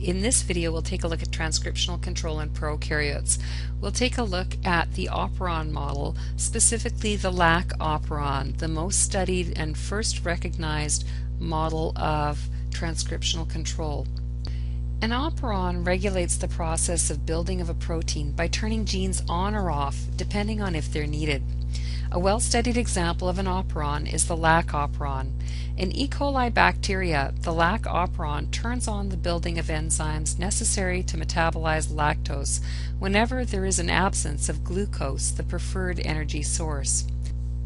In this video, we'll take a look at transcriptional control in prokaryotes. We'll take a look at the operon model, specifically the LAC operon, the most studied and first recognized model of transcriptional control. An operon regulates the process of building of a protein by turning genes on or off, depending on if they're needed. A well-studied example of an operon is the LAC operon. In E. coli bacteria, the LAC operon turns on the building of enzymes necessary to metabolize lactose whenever there is an absence of glucose, the preferred energy source.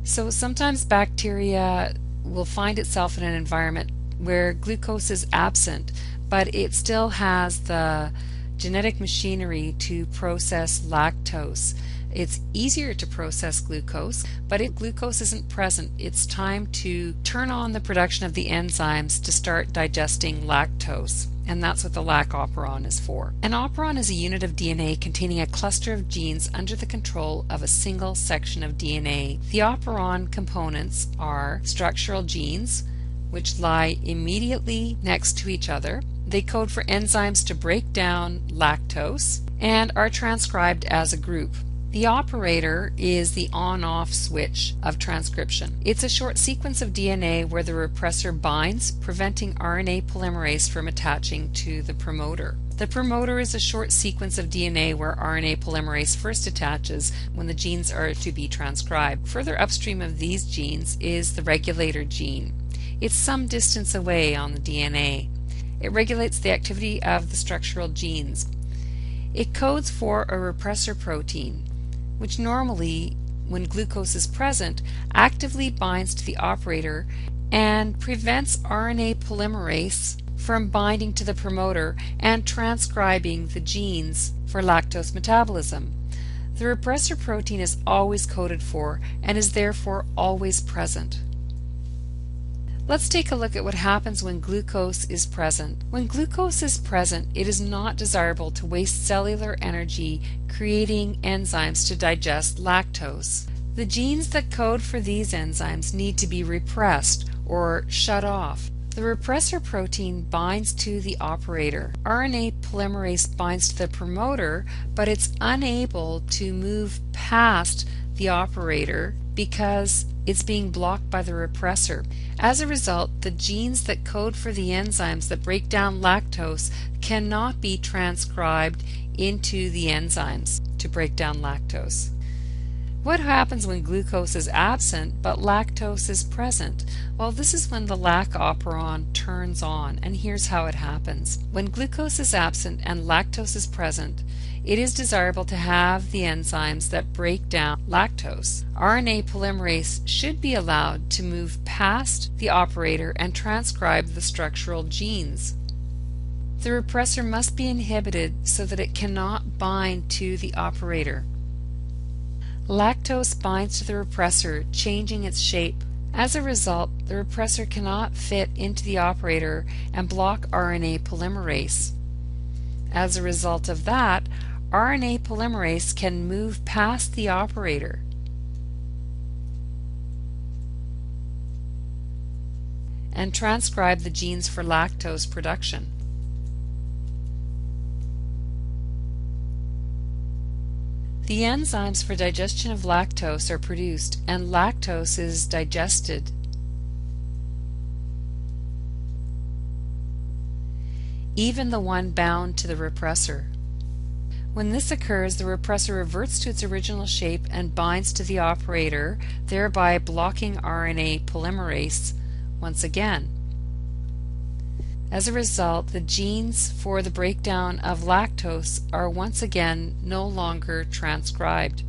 So sometimes bacteria will find itself in an environment where glucose is absent, but it still has the genetic machinery to process lactose. It's easier to process glucose, but if glucose isn't present, it's time to turn on the production of the enzymes to start digesting lactose. And that's what the LAC operon is for. An operon is a unit of DNA containing a cluster of genes under the control of a single section of DNA. The operon components are structural genes, which lie immediately next to each other. They code for enzymes to break down lactose and are transcribed as a group. The operator is the on-off switch of transcription. It's a short sequence of DNA where the repressor binds, preventing RNA polymerase from attaching to the promoter. The promoter is a short sequence of DNA where RNA polymerase first attaches when the genes are to be transcribed. Further upstream of these genes is the regulator gene. It's some distance away on the DNA. It regulates the activity of the structural genes. It codes for a repressor protein, which normally, when glucose is present, actively binds to the operator and prevents RNA polymerase from binding to the promoter and transcribing the genes for lactose metabolism. The repressor protein is always coded for and is therefore always present. Let's take a look at what happens when glucose is present. When glucose is present, it is not desirable to waste cellular energy creating enzymes to digest lactose. The genes that code for these enzymes need to be repressed or shut off. The repressor protein binds to the operator. RNA polymerase binds to the promoter, but it's unable to move past the operator because it's being blocked by the repressor. As a result, the genes that code for the enzymes that break down lactose cannot be transcribed into the enzymes to break down lactose. What happens when glucose is absent but lactose is present? Well, this is when the LAC operon turns on, and here's how it happens. When glucose is absent and lactose is present, it is desirable to have the enzymes that break down lactose. RNA polymerase should be allowed to move past the operator and transcribe the structural genes. The repressor must be inhibited so that it cannot bind to the operator. Lactose binds to the repressor, changing its shape. As a result, the repressor cannot fit into the operator and block RNA polymerase. As a result of that, RNA polymerase can move past the operator. And transcribe the genes for lactose production. The enzymes for digestion of lactose are produced, and lactose is digested. Even the one bound to the repressor. When this occurs, the repressor reverts to its original shape and binds to the operator, thereby blocking RNA polymerase once again. As a result, the genes for the breakdown of lactose are once again no longer transcribed.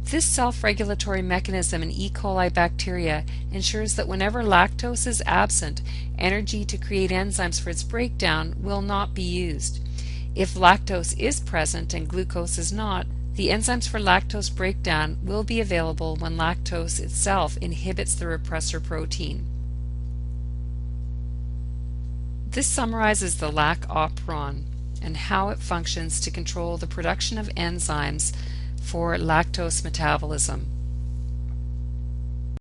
This self-regulatory mechanism in E. coli bacteria ensures that whenever lactose is absent, energy to create enzymes for its breakdown will not be used. If lactose is present and glucose is not, the enzymes for lactose breakdown will be available when lactose itself inhibits the repressor protein. This summarizes the LAC operon and how it functions to control the production of enzymes for lactose metabolism.